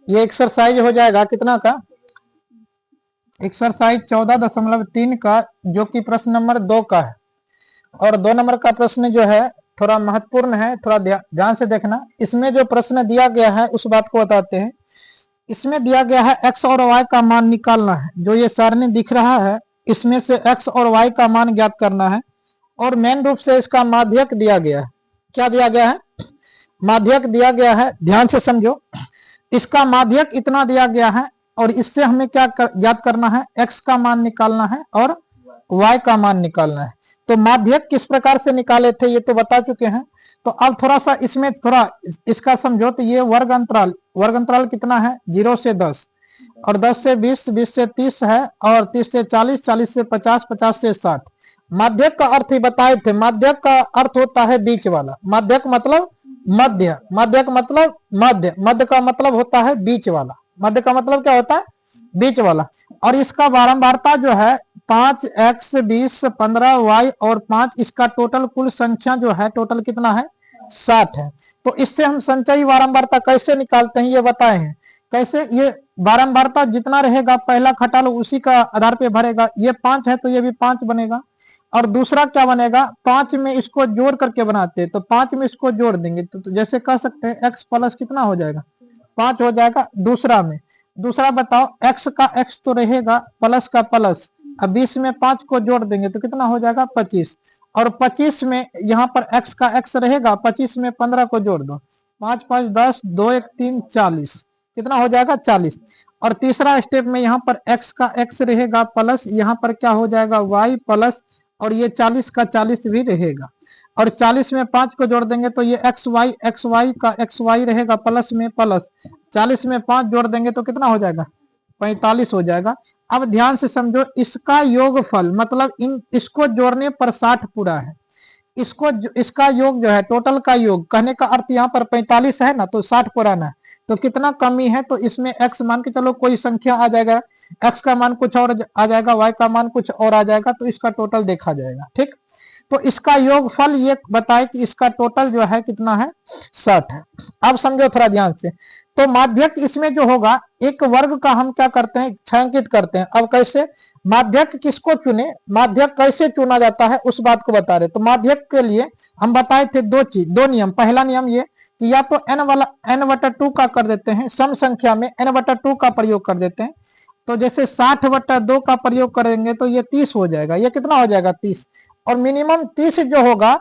ये एक्सरसाइज हो जाएगा कितना का, एक्सरसाइज 14.3 का, जो कि प्रश्न नंबर 2 का है। और 2 नंबर का प्रश्न जो है थोड़ा महत्वपूर्ण है, थोड़ा ध्यान से देखना। इसमें जो प्रश्न दिया गया है उस बात को बताते हैं। इसमें दिया गया है x और y का मान निकालना है। जो ये सारणी दिख रहा है इसमें से x और y का मान ज्ञात करना है। और मेन रूप से इसका माध्यक दिया गया है। क्या दिया गया है? माध्यक दिया गया है। ध्यान से समझो, इसका माध्यक इतना दिया गया है और इससे हमें क्या ज्ञात करना है, x का मान निकालना है और y का मान निकालना है। तो माध्यक किस प्रकार से निकाले थे ये तो बता चुके हैं। तो अब थोड़ा सा इसमें थोड़ा इसका समझो। तो ये वर्ग अंतराल कितना है, 0 से 10 और 10 से 20, 20 से 30 है और 30 से 40, 40 से 50, 50 से 60। माध्यक का अर्थ ही बताए थे। माध्यक का अर्थ होता है बीच वाला। माध्यक मतलब मध्य, माध्यक मतलब मध्य, मध्य का मतलब होता है बीच वाला। मध्य का मतलब क्या होता है, बीच वाला। और इसका बारंबारता जो है 5x 20 15y और 5, इसका टोटल कुल संख्या जो है टोटल कितना है, 60 है। तो इससे हम संचयी बारंबारता कैसे निकालते हैं ये बताए हैं। कैसे? ये बारंबारता जितना रहेगा पहला घटा लो उसी का आधार पे भरेगा। ये 5 है तो ये भी 5 बनेगा। और दूसरा क्या बनेगा, 5 में इसको जोड़ करके बनाते हैं तो 5 में इसको जोड़ देंगे तो जैसे कह सकते हैं x प्लस कितना हो जाएगा, 5 हो जाएगा। दूसरा में, दूसरा बताओ, x का x तो रहेगा, प्लस का प्लस, अब 20 में 5 को जोड़ देंगे तो कितना हो जाएगा, 25। और 25 में यहाँ पर x का x रहेगा, 25 में 15 को जोड़ दो, 5 5 10, 2 1 3 40, कितना हो जाएगा, 40। और तीसरा स्टेप में यहाँ पर x का x रहेगा प्लस, यहाँ पर क्या हो जाएगा y प्लस, और ये 40 का 40 भी रहेगा। और 40 में 5 को जोड़ देंगे तो ये xy का xy रहेगा प्लस में प्लस, 40 में 5 जोड़ देंगे तो कितना हो जाएगा, 45 हो जाएगा। अब ध्यान से समझो, इसका योगफल मतलब इसको जोड़ने पर 60 पूरा है। इसका योग जो है, टोटल का योग, कहने का अर्थ यहाँ पर 45 है ना, तो 60 पुराना है। तो कितना कमी है, तो इसमें x मान के चलो कोई संख्या आ जाएगा, x का मान कुछ और आ जाएगा, y का मान कुछ और आ जाएगा, तो इसका टोटल देखा जाएगा। ठीक, तो इसका योगफल ये बताए कि इसका टोटल जो है कितना है, 60 है। अब समझो थोड़ा ध्यान से। तो माध्यक इसमें जो होगा, एक वर्ग का हम क्या करते हैं, छायांकित करते हैं। अब कैसे माध्यक किसको चुने, माध्यक कैसे चुना जाता है उस बात को बता रहे। तो माध्यक के लिए हम बताए थे दो नियम। पहला नियम ये कि या तो n/2 का कर देते हैं, सम संख्या में n/2 का प्रयोग कर देते हैं। तो जैसे 60/2 का प्रयोग करेंगे तो ये 30 हो जाएगा। ये कितना हो जाएगा, 30। और मिनिमम 30 जो होगा,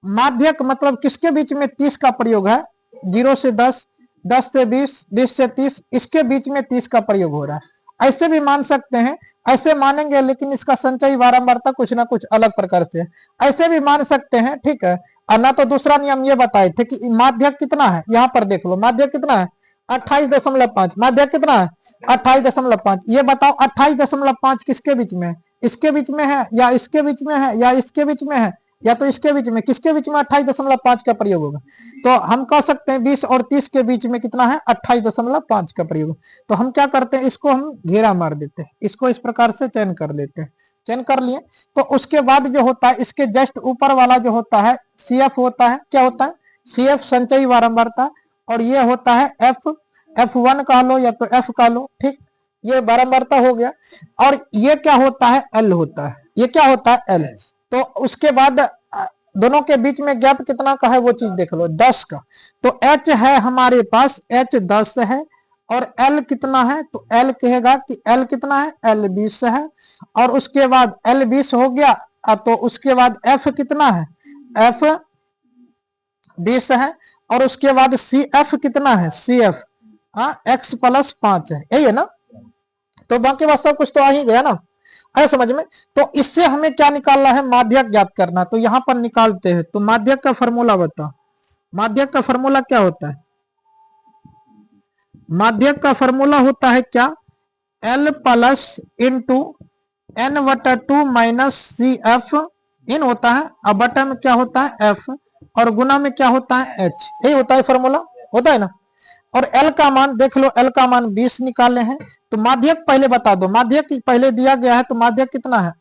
माध्यक मतलब किसके बीच में 30 का प्रयोग है, 0 से 10, 10 से 20, 20 से 30, इसके बीच में 30 का प्रयोग हो रहा है। ऐसे भी मान सकते हैं, ऐसे मानेंगे लेकिन इसका संचयी बारंबारता कुछ ना कुछ अलग प्रकार से है। ऐसे भी मान सकते हैं, ठीक है। और ना तो दूसरा नियम ये बताए थे कि माध्यक कितना है, यहाँ पर देख लो माध्यक कितना है, 28.5। माध्यक कितना है, 28.5। ये बताओ 28.5 किसके बीच में है, इसके बीच में है या इसके बीच में है या इसके बीच में है या तो इसके बीच में, किसके बीच में 28.5 का प्रयोग होगा। तो हम कह सकते हैं 20 और 30 के बीच में कितना है, 28.5 का प्रयोग। तो हम क्या करते हैं, इसको हम घेरा मार देते हैं, इसको इस प्रकार से चयन कर लेते हैं। चयन कर लिए तो उसके बाद जो होता है, इसके जस्ट ऊपर वाला जो होता है CF होता है। क्या होता है, CF संचयी बारंबारता। और ये होता है F1 कह लो या तो F कह लो, ठीक। ये बारंबारता हो गया। और ये क्या होता है, L होता है। ये क्या होता है, L। तो उसके बाद दोनों के बीच में गैप कितना का है वो चीज देख लो, 10 का। तो H है हमारे पास, H 10 है। और L कितना है, तो L कहेगा कि L कितना है, L 20 है। और उसके बाद L 20 हो गया, तो उसके बाद F कितना है, F 20 है। और उसके बाद CF कितना है, CF x प्लस 5 है, यही है ना। तो बाकी बात सब कुछ तो आ ही गया ना, आया समझ में। तो इससे हमें क्या निकालना है, माध्यक ज्ञात करना। तो यहां पर निकालते हैं। तो माध्यक का फॉर्मूला बताओ, माध्यक का फॉर्मूला क्या होता है। माध्यक का फॉर्मूला होता है क्या, L plus into n/2 minus CF इन होता है। अब बटा में क्या होता है, F, और गुना में क्या होता है, H। यही होता है फॉर्मूला, होता है ना। और L का मान देख लो, L का मान 20 निकाले हैं। तो माध्यक पहले बता दो, माध्यक पहले दिया गया है तो माध्यक कितना है,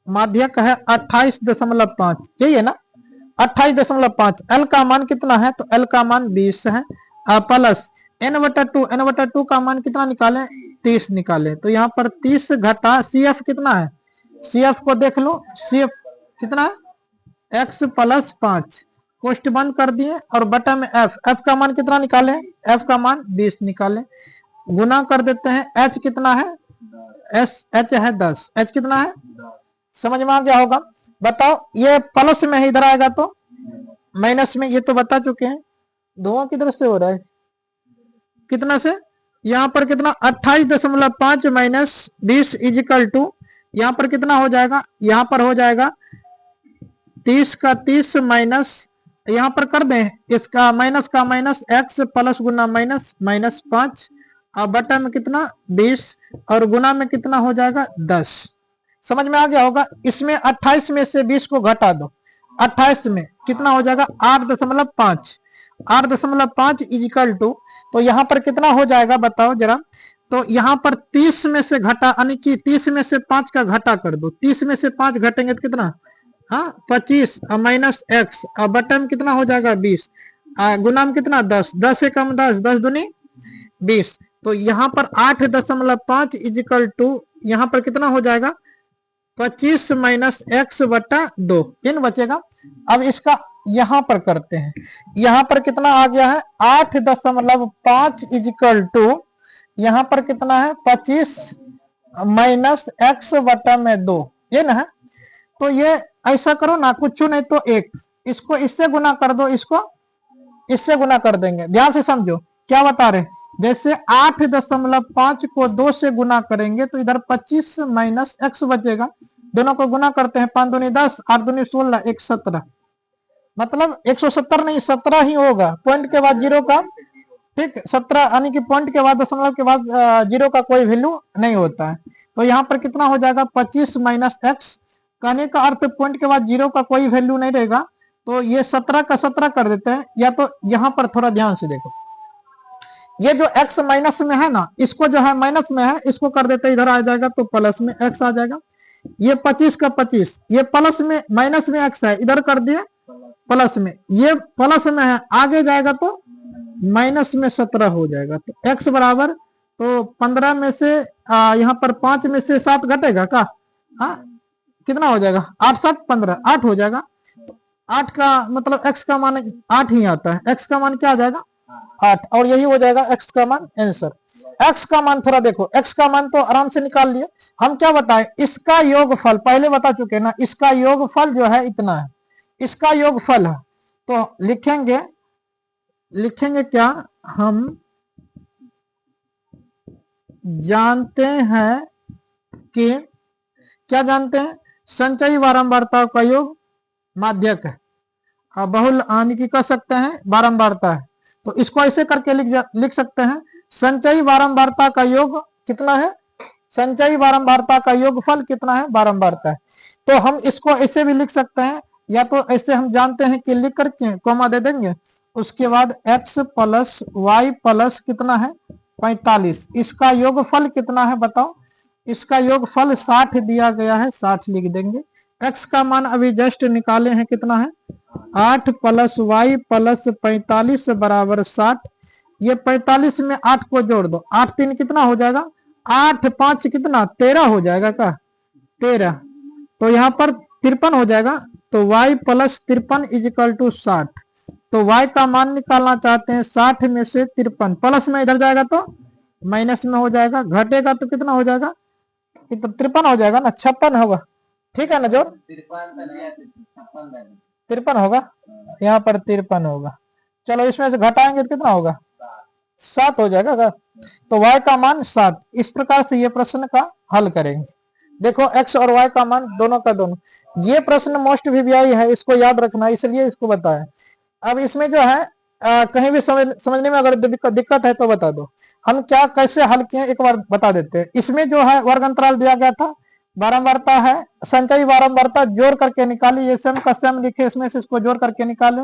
माध्यक है 28.5, यही है ना, 28.5। L का मान कितना है, तो L का मान 20 है, प्लस n/2 का मान कितना निकालें, 30 निकालें। तो यहाँ पर 30 घटा CF कितना है, CF को देख लो, CF कितना है x + 5, कोष्ट बंद कर दिए और बटा में f का मान कितना निकालें, f का मान 20 निकालें, गुना कर देते हैं, h कितना है, h है 10, h कितना है, समझ में आ गया होगा। बताओ ये प्लस में है, इधर आएगा तो माइनस में, ये तो बता चुके हैं। धुआं किधर से हो रहा है, कितना से, यहाँ पर कितना 28.5 माइनस 20 इजिकल टू, यहाँ पर कितना हो जाएगा, यहाँ पर हो जाएगा 30 का 30 माइनस, यहाँ पर कर दें इसका माइनस का माइनस, x प्लस गुना माइनस -5 और बटा में कितना 20 और गुना में कितना हो जाएगा 10। समझ में आ गया होगा। इसमें 28 में से 20 को घटा दो, 28 में कितना हो जाएगा 8.5, 8.5 इजिकल टू, तो यहाँ पर कितना हो जाएगा बताओ जरा। तो यहाँ पर 30 में से घटा, यानी कि 30 में से 5 का घटा कर दो, 30 में से 5 घटेंगे तो कितना, हाँ 25 माइनस x और बटा में कितना हो जाएगा 20, गुना में कितना 10, 10 से कम 10, 10 दूनी 20। तो यहाँ पर 8.5 इजिकल टू, यहाँ पर कितना हो जाएगा 25 माइनस x बटा 2, इन बचेगा। अब इसका यहाँ पर करते हैं, यहाँ पर कितना आ गया है 8.5 इजिकल टू, यहाँ पर कितना है 25 माइनस x बटा में 2, ये ना है। तो ये ऐसा करो ना, कुछ नहीं तो 1, इसको इससे गुना कर दो, इसको इससे गुना कर देंगे। ध्यान से समझो क्या बता रहे, जैसे 8.5 को 2 से गुना करेंगे तो इधर 25 माइनस x बचेगा, दोनों को गुना करते हैं, 5 दूनी 10, 8 दूनी 16, 1 17, मतलब 170 नहीं 17 ही होगा, पॉइंट के बाद जीरो का, ठीक 17, यानी कि पॉइंट के बाद दशमलव के बाद जीरो का कोई वैल्यू नहीं होता है। तो यहाँ पर कितना हो जाएगा 25 माइनस x, कहने का अर्थ पॉइंट के बाद जीरो का कोई वैल्यू नहीं रहेगा, तो ये 17 का 17 कर देते हैं। या तो यहाँ पर थोड़ा ध्यान से देखो, ये जो x माइनस में है ना, इसको जो है माइनस में है, इसको कर देते हैं, इधर आ जाएगा तो प्लस में x आ जाएगा। ये 25 का 25, ये प्लस में माइनस में x है, इधर कर दिए प्लस में, ये प्लस में है, आगे जाएगा तो माइनस में 17 हो जाएगा। तो x बराबर, तो 15 में से यहाँ पर 5 में से 7 घटेगा का, हाँ कितना हो जाएगा 8 7 15, 8 हो जाएगा। तो 8 का मतलब x का मान 8 ही आता है, x का मान क्या आ जाएगा 8, और यही हो जाएगा x का मान आंसर। x का मान थोड़ा देखो, x का मान तो आराम से निकाल लिए। हम क्या बताएं, इसका योगफल पहले बता चुके ना, इसका योगफल जो है इतना है, इसका योगफल है। तो लिखेंगे क्या, हम जानते हैं कि, क्या जानते हैं, संचयी बारंबारताओं का योग माध्यक है, बहुल यानी कि कह सकते हैं बारंबारता है। तो इसको ऐसे करके लिख सकते हैं, संचयी बारंबारता का योग कितना है, संचयी बारंबारता का योगफल कितना है, बारंबारता है। तो हम इसको ऐसे भी लिख सकते हैं, या तो ऐसे हम जानते हैं कि लिख करके कॉमा दे देंगे, उसके बाद x प्लस वाई प्लस कितना है 45, इसका योगफल कितना है बताओ, इसका योगफल 60 दिया गया है, 60 लिख देंगे। x का मान अभी जस्ट निकाले हैं, कितना है 8 प्लस वाई प्लस 45 बराबर 60। ये 45 में 8 को जोड़ दो, 8 3 कितना हो जाएगा, 8 5 कितना 13 हो जाएगा का 13, तो यहाँ पर 53 हो जाएगा। तो y प्लस 53 इजिकल टू 60। तो y का मान निकालना चाहते हैं, 60 में से 53, प्लस में इधर जाएगा तो माइनस में हो जाएगा, घटेगा तो कितना हो जाएगा, 53 हो जाएगा ना, 56 होगा, ठीक है ना, जो 53 होगा, यहाँ पर 53 होगा। चलो इसमें से घटाएंगे तो कितना होगा 7 हो जाएगा। तो y का मान 7। इस प्रकार से ये प्रश्न का हल करेंगे। देखो x और y का मान दोनों का दोनों, ये प्रश्न मोस्ट वीवीआई है, इसको याद रखना, इसलिए इसको बताया। अब इसमें जो है कहीं भी समझने में अगर दिक्कत है तो बता दो, हम क्या कैसे हल किए एक बार बता देते हैं। इसमें जो है वर्ग अंतराल दिया गया था, बारंबारता है, संचयी बारंबारता जोड़ करके निकाली, ये सेम का सेम लिखे, इसमें से इसको जोड़ करके निकाले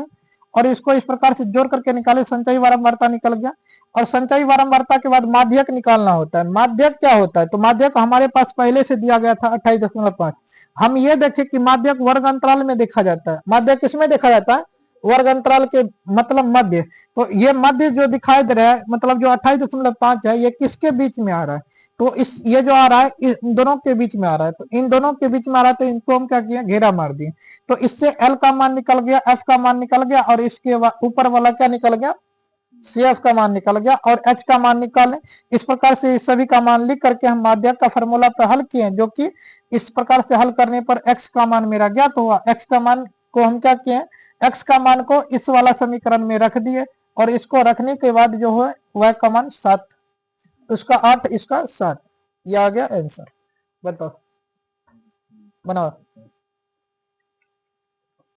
और इसको इस प्रकार से जोड़ करके निकाले, संचयी बारंबारता निकल गया। और संचयी बारंबारता के बाद माध्यक निकालना होता है। माध्यक क्या होता है, तो माध्यक हमारे पास पहले से दिया गया था 28.5। हम ये देखें कि माध्यक वर्ग अंतराल में देखा जाता है। माध्यक किसमें देखा जाता है, वर्ग अंतराल के मतलब मध्य। तो ये मध्य जो दिखाई दे रहा है, मतलब जो 28.5 है, ये किसके बीच में आ रहा है? तो इस ये जो आ रहा है इन दोनों के बीच में आ रहा है, तो इन दोनों के बीच में आ रहा है, तो इनको हम क्या किए, घेरा मार दिए। तो इससे एल का मान निकल गया, एफ का मान निकल गया, और इसके ऊपर वाला क्या निकल गया, सी एफ का मान निकल गया, और एच का मान निकालें। इस प्रकार से इस सभी का मान लिख करके हम माध्यक का फॉर्मूला पे हल किए, जो कि इस प्रकार से हल करने पर एक्स का मान मेरा ज्ञात हुआ। एक्स का मान को हम क्या किए, एक्स का मान को इस वाला समीकरण में रख दिए, और इसको रखने के बाद जो है y का मान 7, उसका 8, इसका 7, ये आ गया आंसर। बताओ, बनाओ।